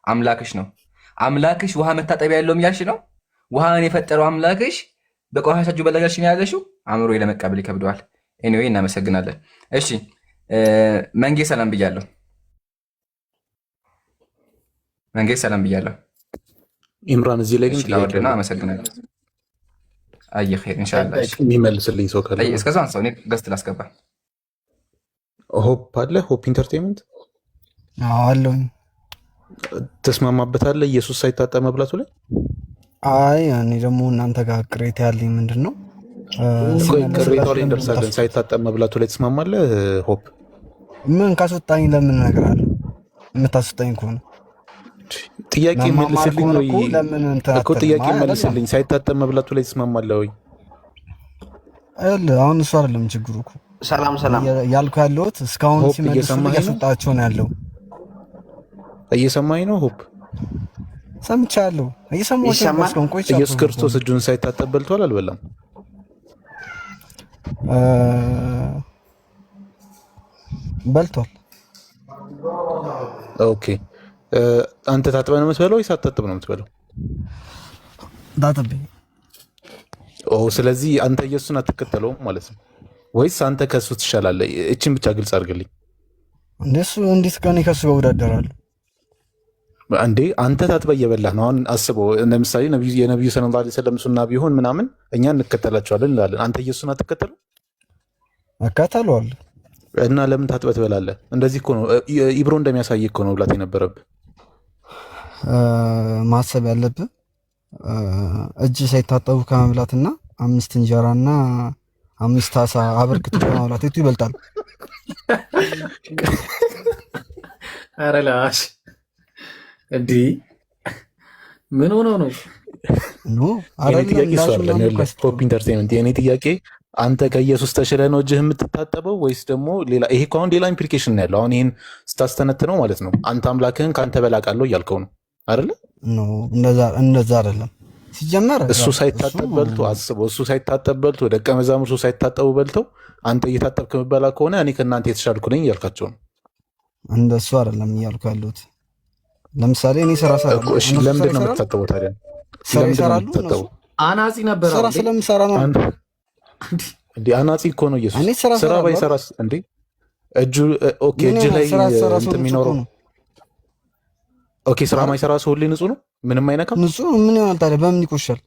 አምላክሽ ነው። አምላክሽ ውሃ መታጠቢያ ያለውም ያልሽ ነው። ውሃን የፈጠረው አምላክሽ በቆሻሻ እጁ በለጋሽ ነው ያለሽው። አእምሮ ለመቀበል ይከብደዋል። ኤኒዌይ እናመሰግናለን። እሺ መንጌ ሰላም ብያለሁ። መንጌ ሰላም ብያለሁ። ኢምራን እዚህ ላይ ግን ላወድና አመሰግናለሁ። አይ ኸይር ኢንሻአላህ። የሚመልስልኝ ሰው ካለ እስከዛው አንሳው። እኔ ገስት ላስገባ። ሆፕ አለ። ሆፕ ኢንተርቴይንመንት አለው። ተስማማበታለህ ኢየሱስ ሳይታጠብ መብላቱ ላይ? አይ እኔ ደግሞ እናንተ ጋር ቅሬታ ያለኝ ምንድን ነው? ቅሬታው ላይ እንደርሳለን። ሳይታጠብ መብላቱ ላይ ተስማማለህ? ሆፕ ምን ካስወጣኝ ለምን እነግርሃለሁ? የምታስወጣኝ ከሆነ ጥያቄ መልስልኝ ነው እኮ። ጥያቄ መልስልኝ። ሳይታጠብ መብላቱ ላይ ተስማማለህ ወይ? አሁን እሱ አይደለም ችግሩ እኮ። ሰላም ያልኩ ያለሁት እስካሁን ሲመልሱ እያስወጣቸው ነው ያለው። እየሰማኝ ነው ሆፕ? ሰምቻለሁ። እየሰማሁ ኢየሱስ ክርስቶስ እጁን ሳይታጠብ በልቷል አልበላም? በልቷል። ኦኬ አንተ ታጥበህ ነው የምትበለው ወይስ አታጥብ ነው የምትበለው? ታጥቤ። ስለዚህ አንተ ኢየሱስን አትከተለውም ማለት ነው ወይስ አንተ ከሱ ትሻላለህ? እቺን ብቻ ግልጽ አድርግልኝ። እንደሱ እንዴት ከኔ ከሱ ጋር እወዳደራለሁ እንዴ? አንተ ታጥበህ እየበላህ ነው። አሁን አስበው፣ ለምሳሌ የነቢዩ ሰለላሁ ዐለይሂ ወሰለም ሱና ቢሆን ምናምን እኛ እንከተላቸዋለን እንላለን። አንተ ኢየሱስን አትከተለው? እከተለዋለሁ። እና ለምን ታጥበህ ትበላለህ? እንደዚህ እኮ ነው ኢብሮ እንደሚያሳይ እኮ ነው ብላት የነበረብህ። ማሰብ ያለብህ እጅ ሳይታጠቡ ከመብላትና 5 እንጀራና 5 አሳ አበርክቶ ከመብላት የቱ ይበልጣል? ኧረ ላሽ እንዲ ምን ሆኖ ነው? ሆፕ ኢንተርቴይንመንት የኔ ጥያቄ አንተ ከኢየሱስ ተሽለህ ነው እጅህ የምትታጠበው ወይስ ደግሞ ሌላ? ይሄ እኮ አሁን ሌላ ኢምፕሊኬሽን ነው ያለው። አሁን ይህን ስታስተነትነው ማለት ነው አንተ አምላክህን ከአንተ በላቃለሁ እያልከው ነው አይደለ? እንደዛ አይደለም። ሲጀመር እሱ ሳይታጠብ በልቶ አስበው፣ እሱ ሳይታጠብ በልቶ ደቀ መዛሙርቱ ሳይታጠቡ በልተው አንተ እየታጠብክ የምትበላ ከሆነ እኔ ከእናንተ የተሻልኩ ነኝ እያልካቸው ነው። እንደሱ አይደለም እያልኩ ያለሁት። ለምሳሌ እኔ ስራ እሰራለሁ። እሺ ለምንድን ነው የምትታጠበው ታዲያ? አናጺ ነበር ስራ ስለምሰራ ነው እንዴ? አናጺ እኮ ነው ኢየሱስ። ስራ ባይሰራስ እንዴ? እጁ ኦኬ፣ እጅ ላይ እንትን የሚኖረው ኦኬ። ስራ ማይሰራ ሰው ሁሌ ንጹህ ነው፣ ምንም አይነካም። ንጹህ ምን ይሆናል ታዲያ? በምን ይቆሻል?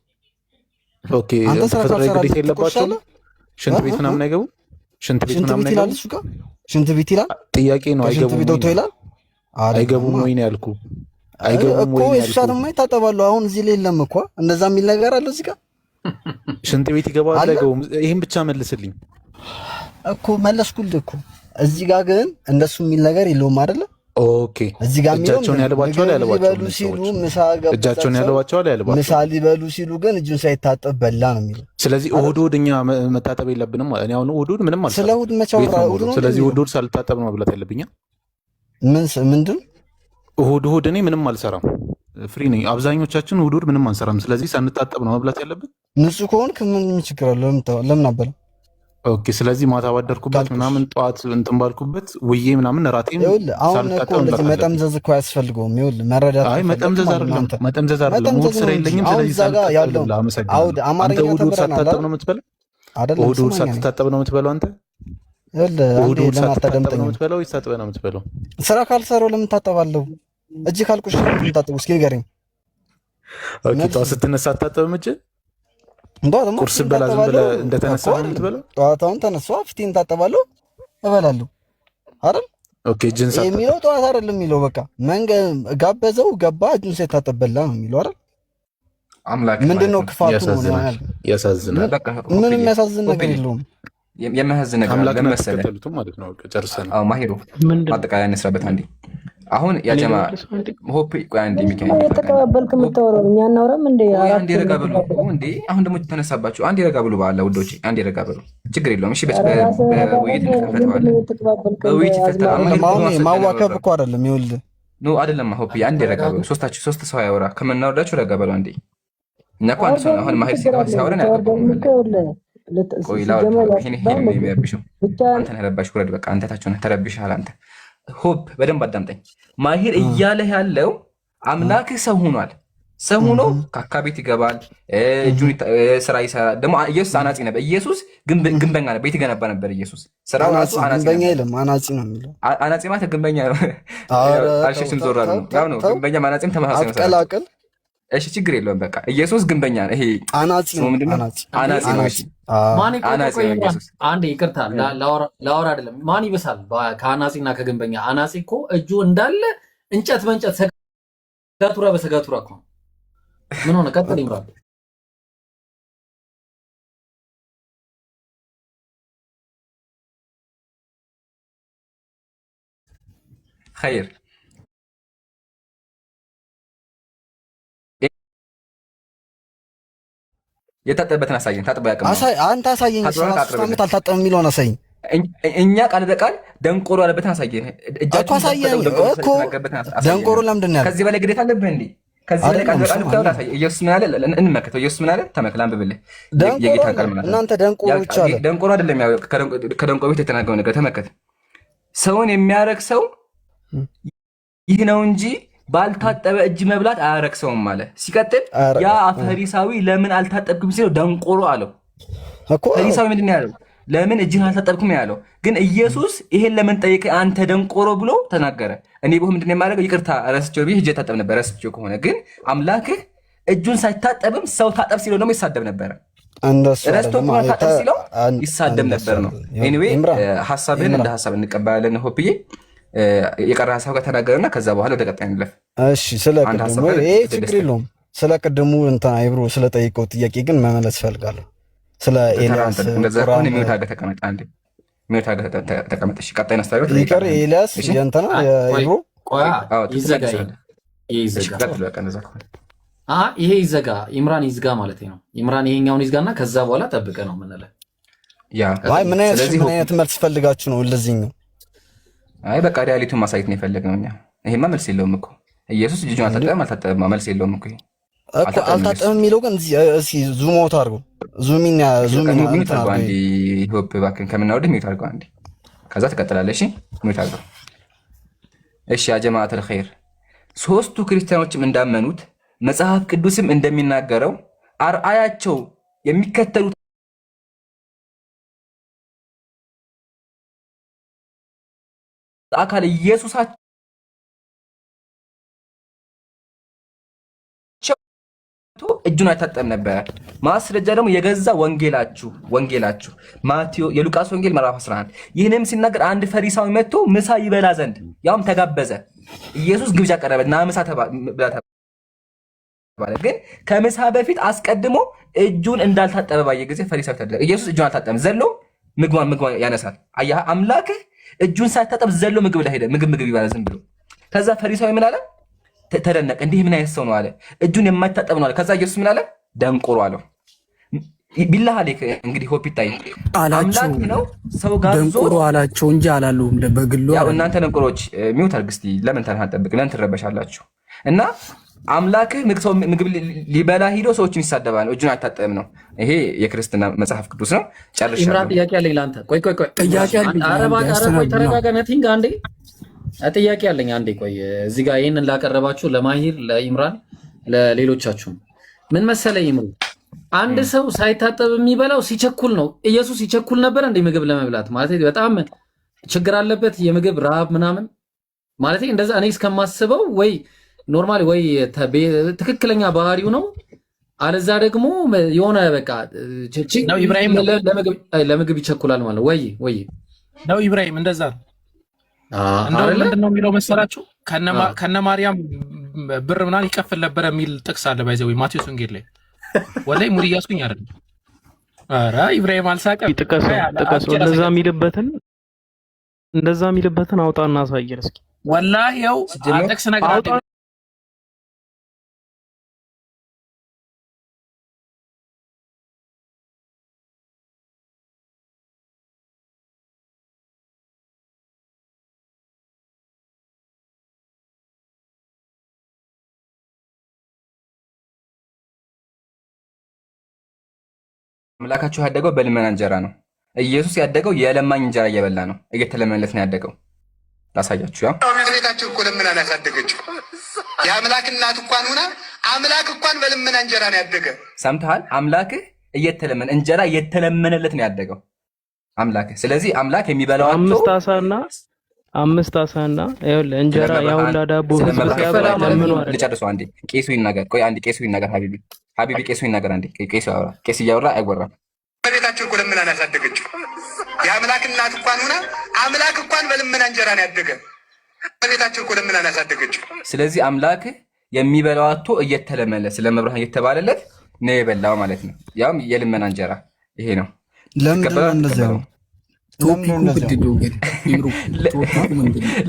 ኦኬ ተፈጥሯዊ ግዴታ የለባቸውም። ሽንት ቤት ምናምን አይገቡም? ሽንት ቤት ምናምን አይገቡም? ሽንት ቤት ይላል። ጥያቄ ነው። አይገቡም ይላል። አይገቡም ወይ ነው ያልኩህ። አይገቡም ወይ ነው ያልኩህ። እሱ ይታጠባሉ። አሁን እዚህ ላይ የለም እኮ እንደዛ የሚል ነገር አለ እዚህ ጋር። ሽንት ቤት ይገባል አይገቡም? ይሄን ብቻ መልስልኝ እኮ። መለስኩልህ እኮ። እዚህ ጋር ግን እንደሱ የሚል ነገር የለውም አይደለ? ኦኬ እዚህ ጋር እጃቸውን ያለባቸዋል ያለባቸው ሲሉ እጃቸውን ያለባቸዋል ያለባቸው ምሳ ሊበሉ ሲሉ ግን እጁን ሳይታጠብ በላ ነው የሚለው። ስለዚህ እሑድ እኛ መታጠብ የለብንም ማለት ነው። አሁን እሑድ ምንም አልሰራም። ስለ እሑድ መቻወራ እሑድ ነው። ስለዚህ እሑድ ሳልታጠብ ነው መብላት ያለብኝ። ምንድን እሑድ እኔ ምንም አልሰራም፣ ፍሪ ነኝ። አብዛኞቻችን እሑድ ምንም አንሰራም። ስለዚህ ሳንታጠብ ነው መብላት ያለብን። ንጹህ ከሆንክ ምን ችግር አለ? ለምን አበላ? ኦኬ ስለዚህ ማታ ባደርኩበት ምናምን ጠዋት እንትን ባልኩበት ውዬ ምናምን ራቴን አሁን እኮ እንደዚህ መጠምዘዝ እኮ አያስፈልገውም። ይኸውልህ መረዳት። አይ መጠምዘዝ አይደለም ሞት ስራ የለኝም። ስለዚህ ሳልታጠብ አመሰግናለሁ። አንተ እሑድ ሳትታጠብ ነው የምትበላው? እሑድ ሳትታጠብ ነው የምትበላው አንተ? እሑድ ሳትታጠብ ነው የምትበላው ወይስ ታጥበህ ነው የምትበላው? ስራ ካልሰራው ለምን ታጠባለሁ? እጅ ካልቆሸሸ ለምን ታጠቡ? እስኪ ንገረኝ። ኦኬ ጠዋት ስትነሳ አታጠብም እጅ? ቁርስ በላ ዝም ብለህ እንደተነሳ ነው የምትበላው? ጠዋታውን ተነሳሁ፣ ፊቴን ታጠባለሁ፣ እበላለሁ አይደል? ኦኬ እጅን ሳትታጠብ የሚለው ጠዋት አይደለም የሚለው። በቃ ጋበዘው ገባ፣ እጁን ሳይታጠብ በላ ነው የሚለው አይደል? አምላክ ምንድነው ክፋቱ? ያሳዝናል። ምንም የሚያሳዝን ነገር የለውም። የሚያሳዝን ነገር ለመሰለህ ማለት ነው። ጨርሰን አዎ ማሂሩ አጠቃላይ እንስራበት አንዴ። አሁን ያጀማ ሆፕ ቆይ አንዴ ሚካኤል ተቀበልክ የምታወራው እኛ እናወራም እንዴ? አንዴ ረጋ ብሉ እንዴ! አሁን ደግሞ ተነሳባችሁ። አንዴ ረጋ ብሉ ባላ ውዶቼ፣ አንዴ ረጋ ብሉ። ችግር የለውም። እሺ በውይይት እንፈታዋለን። በውይይት ይፈታል። ማዋከብ እኮ አይደለም። ይኸውልህ ኖ አይደለም። ሆፕ አንዴ ረጋ ብሉ። ሶስት ሰው ያወራ ከምናወርዳችሁ ረጋ ብሉ አንዴ። እኛ እኮ አንድ ሰው አሁን ማሂር ሲያወራ ነው ያለው። ቆይ ላውራ። ይሄን የሚያርብሽው አንተን ረባሽ። ውረድ በቃ። አንተ ታችሁን ተረብሽሃል አንተ። ሆፕ በደንብ አዳምጠኝ። ማሂር እያለህ ያለው አምላክህ ሰው ሆኗል። ሰው ሆኖ ካካ ቤት ይገባል፣ እጁን ስራ ይሰራል። ደግሞ ኢየሱስ አናጺ ነበር። ኢየሱስ ግንበኛ ነበር፣ ቤት ይገነባ ነበር። ኢየሱስ ስራው ራሱ ግንበኛ የለም አናጺ ነው የሚለው። አናጺ ማለት ግንበኛ ነው። አልሽስም ዞራ ነው ያው ነው። ግንበኛ አናጺም ተመሳሳይ ነው። አቀላቀል እሺ፣ ችግር የለውም። በቃ ኢየሱስ ግንበኛ ነው። ይሄ አናጺ ነው። አናጺ ነው። እሺ ማን አንዴ ይቅርታ ላወራ አይደለም። ማን ይበሳል ከአናጺና ከግንበኛ? አናጺ እኮ እጁ እንዳለ እንጨት በእንጨት ሰጋቱራ በሰጋቱራ እኮ ምን ሆነ? ቀጥል ይምራል። ኸይር የታጠበበትን አሳየን። ታጥበ ያቀም አንተ አሳየኝ። 13 ዓመት አልታጠበም የሚለውን አሳየኝ። እኛ ቃል በቃል ደንቆሮ ያለበትን አሳየን። እኮ አሳየኝ እኮ ደንቆሮ ለምንድን ነው ያለው? ከዚህ በላይ ግዴታ አለብህ እንዴ? ከዚህ በላይ ቃል በቃል እኮ ያውራ። ኢየሱስ ምን አለ? እንመከተው። ኢየሱስ ምን አለ? ተመክላን ብብልህ የጌታ ቃል ማለት ነው። እናንተ ደንቆሮ ብቻ አለ። ደንቆሮ አይደለም። ያው ከደንቆሮ ቤት የተናገረው ነገር ተመከተ። ሰውን የሚያረክ ሰው ይህ ነው እንጂ ባልታጠበ እጅ መብላት አያረክሰውም አለ። ሲቀጥል ያ ፈሪሳዊ ለምን አልታጠብክም ሲለው ደንቆሮ አለው። ፈሪሳዊ ምንድን ነው ያለው? ለምን እጅህን አልታጠብክም ያለው። ግን ኢየሱስ ይሄን ለምን ጠየቀ አንተ ደንቆሮ ብሎ ተናገረ። እኔ ብሆን ምንድን ነው የማደርገው? ይቅርታ ረስቼው ብዬ እጄ ታጠብ ነበር። ረስቼው ከሆነ ግን አምላክህ እጁን ሳይታጠብም ሰው ታጠብ ሲለው ደግሞ ይሳደብ ነበረ። ረስቶ ታጠብ ሲለው ይሳደብ ነበር ነው። ኤኒዌይ ሀሳብህን እንደ ሀሳብ እንቀበላለን። ሆፕዬ የቀረ ሀሳብ ጋር ተናገርና ከዛ በኋላ ወደ ቀጣይ እንለፍ። እሺ፣ ስለ ቅድሙ ይሄ ችግር የለውም። ስለ ቅድሙ እንትን አይብሮ ስለ ጠይቀው ጥያቄ ግን መመለስ እፈልጋለሁ። ስለ ኤልያስ እንደዛ ከሆነ ሚውት አድርገህ ተቀመጥ። አንዴ ሚውት አድርገህ ተቀመጥ። እሺ፣ ቀጣይ አስተያየት ይቀር ኤልያስ የእንትና የአይብሮ ይዘጋ። ይሄ ይዘጋ፣ ኢምራን ይዝጋ ማለት ነው። ኢምራን ይሄኛውን ይዝጋና ከዛ በኋላ ጠብቀ ነው የምንለው። ምን አይነት መልስ ፈልጋችሁ ነው ለዚህኛው? አይ በቃ ሪያሊቲውን ማሳየት ነው የፈለግነው እኛ። ይሄማ መልስ የለውም እኮ ኢየሱስ እጁን አልታጠበም መልስ የለውም እኮ። አልታጠበም የሚለው ግን እስኪ ዙም አውት አድርጎ ዙሚን አንዴ ሆፕ እባክህን ከምናወድህ ሚውት አድርገው አንዴ፣ ከዛ ትቀጥላለህ። እሺ ሚውት አድርገው። እሺ ያ ጀማዓተል ኸይር፣ ሶስቱ ክርስቲያኖችም እንዳመኑት መጽሐፍ ቅዱስም እንደሚናገረው አርአያቸው የሚከተሉት አካል ኢየሱሳቸው እጁን አይታጠብም ነበረ። ማስረጃ ደግሞ የገዛ ወንጌላችሁ የሉቃስ ወንጌል ምዕራፍ 11። ይህንም ሲናገር አንድ ፈሪሳዊ መጥቶ ምሳ ይበላ ዘንድ ያውም ተጋበዘ። ኢየሱስ ግብዣ ቀረበ እና ምሳ ተባለ። ግን ከምሳ በፊት አስቀድሞ እጁን እንዳልታጠበ ባየ ጊዜ ፈሪሳዊ ተደረገ። ኢየሱስ እጁን አልታጠበም፣ ዘሎ ምግቧን ያነሳል። አያህ አምላክህ እጁን ሳይታጠብ ዘሎ ምግብ ላይ ሄደ። ምግብ ይባላል ዝም ብሎ። ከዛ ፈሪሳዊ ምን አለ? ተደነቀ። እንዲህ ምን አይነት ሰው ነው አለ። እጁን የማይታጠብ ነው አለ። ከዛ ኢየሱስ ምን አለ? ደንቆሮ አለው። ቢላህ አለክ እንግዲህ ሆፕ ይታይ አምላክ ነው ሰው ጋር ደንቆሮ አላቸው እንጂ አላሉም። በግሉ ያው እናንተ ደንቆሮች ሚውት አድርግ እስቲ። ለምን ተናጠብቅ? ለምን ትረበሻላችሁ? እና አምላክህ ምግብ ሊበላ ሂዶ ሰዎችን ይሳደባል፣ እጁን አይታጠብም ነው። ይሄ የክርስትና መጽሐፍ ቅዱስ ነው። ጨርሻለሁ። ኢምራን ጥያቄ አለኝ ለአንተ። ቆይ ጥያቄ አለኝ። ተረጋጋ። ነቲንግ አንዴ ጥያቄ አለኝ። አንዴ ቆይ። እዚህ ጋር ይሄንን ላቀረባችሁ ለማሂር፣ ለኢምራን፣ ለሌሎቻችሁም ምን መሰለ ይምሩ፣ አንድ ሰው ሳይታጠብ የሚበላው ሲቸኩል ነው። ኢየሱስ ሲቸኩል ነበር እንደ ምግብ ለመብላት ማለት በጣም ችግር አለበት፣ የምግብ ረሃብ ምናምን ማለት እንደዛ እኔ እስከማስበው ወይ ኖርማሊ ወይ ትክክለኛ ባህሪው ነው። አለዛ ደግሞ የሆነ በቃ ነው ኢብራሂም ለምግብ ይቸኩላል ማለት ነው። ወይ ነው ኢብራሂም እንደዛ ነው። እንደው ምንድነው የሚለው መሰላችሁ? ከነ ማርያም ብር ምናምን ይከፍል ነበር የሚል ጥቅስ አለ ባይዘው ወይ ማቴዎስ ወንጌል ላይ ወላይ ሙድ እያስኩኝ አይደል? ኧረ ኢብራሂም አልሳቀም። ጥቀሱ እንደዛ የሚልበትን አውጣና አሳየን እስኪ። ወላሂ ያው ጥቅስ ነገር አምላካችሁ ያደገው በልመና እንጀራ ነው። ኢየሱስ ያደገው የለማኝ እንጀራ እየበላ ነው። እየተለመነለት ነው ያደገው። ላሳያችሁ። ያው ቤታችን እኮ ለምን አላሳደገችው? የአምላክ እናት እንኳን ሆና አምላክ እንኳን በልመና እንጀራ ነው ያደገ። ሰምተሃል? አምላክህ እየተለመነ እንጀራ እየተለመነለት ነው ያደገው አምላክህ። ስለዚህ አምላክ የሚበላው አምስት አሳና ይኸውልህ እንጀራ ያውላ ዳቦ ሲያበላ ለምኑ አይደል? ልጨርሰው አንዴ። ቄሱ ይናገር። ቆይ አንዴ ቄሱ ይናገር። ሀቢቢ ቄሱ ይናገር አንዴ። ቄሱ ያወራ። ቄስ እያወራ አይወራም። በቤታቸው እኮ ለምና ነው ያሳደገችው። የአምላክ እናት እንኳን ሆና አምላክ እንኳን በልመና እንጀራ ነው ያደገ። በቤታቸው እኮ ለምና ነው ያሳደገችው። ስለዚህ አምላክህ የሚበላው አጥቶ እየተለመነ ስለ መብርሃን እየተባለለት ነው የበላው ማለት ነው። ያውም የልመና እንጀራ ይሄ ነው። ለምንድን ነው እንደዚያ ነው?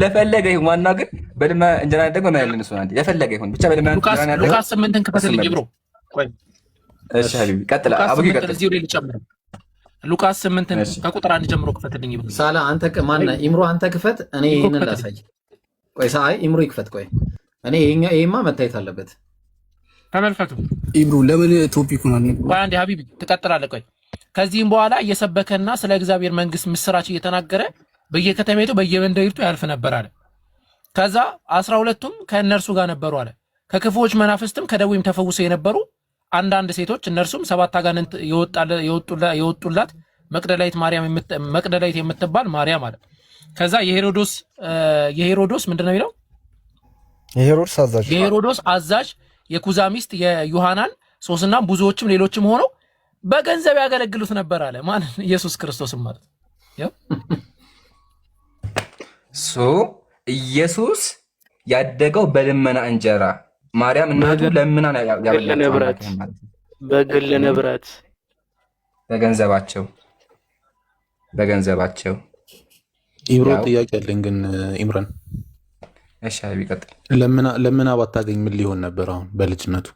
ለፈለገ ይሁን ዋናው ግን በልመና እንጀራ ያደገው ነው ያለን እሱ አንዴ ለፈለገ ይሁን ብቻ በልመና እንጀራ ያደገው ሉቃስ 8ን ክፈትልኝ ብሮ። ቆይ እሺ ሀቢቢ ቀጥል። አብጊ ቀጥል። እዚህ ወደ ልጨምር። ሉቃስ 8ን ከቁጥር 1 ጀምሮ ክፈትልኝ ብሮ። ሳላ አንተ ማነህ? ኢምሮ አንተ ክፈት፣ እኔ ይሄንን ላሳይ። ቆይ ሳይ ኢምሮ ይክፈት። ቆይ እኔ ይሄማ መታየት አለበት። ተመልከቱ ኢብሩ ለምን ቶፒኩን አለ? ቆይ አንዴ ሀቢቢ ትቀጥላለህ። ቆይ ከዚህም በኋላ እየሰበከና ስለ እግዚአብሔር መንግስት ምስራች እየተናገረ በየከተማይቱ በየመንደሪቱ ያልፍ ነበር አለ። ከዛ 12ቱም ከእነርሱ ጋር ነበሩ አለ። ከክፉዎች መናፍስትም ከደዌም ተፈውሰው የነበሩ አንዳንድ ሴቶች እነርሱም 7 አጋንንት የወጡላት መቅደላዊት የምትባል ማርያም አለ። ከዛ የሄሮዶስ ምንድን ነው የሚለው? የሄሮዶስ አዛዥ የኩዛ ሚስት የዮሐናን ሶስና ብዙዎችም ሌሎችም ሆነው በገንዘብ ያገለግሉት ነበር አለ። ማን? ኢየሱስ ክርስቶስም ማለት ኢየሱስ ያደገው በልመና እንጀራ፣ ማርያም እናቱ ለምና ያበላቸው በግል ንብረት በገንዘባቸው። ኢብሮ ጥያቄ አለኝ ግን ኢምራን። እሺ ቢቀጥል ለምና ባታገኝ ምን ሊሆን ነበር? አሁን በልጅነቱ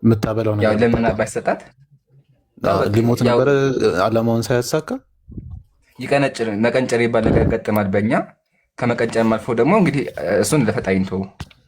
የምታበላው ነገር ያው ለምና ባይሰጣት ሊሞት ነበረ። አላማውን ሳያሳካ መቀንጨር ይባል ነገር ገጥማል በእኛ። ከመቀንጨርም አልፎ ደግሞ እንግዲህ እሱን ለፈጣሪ እንተው።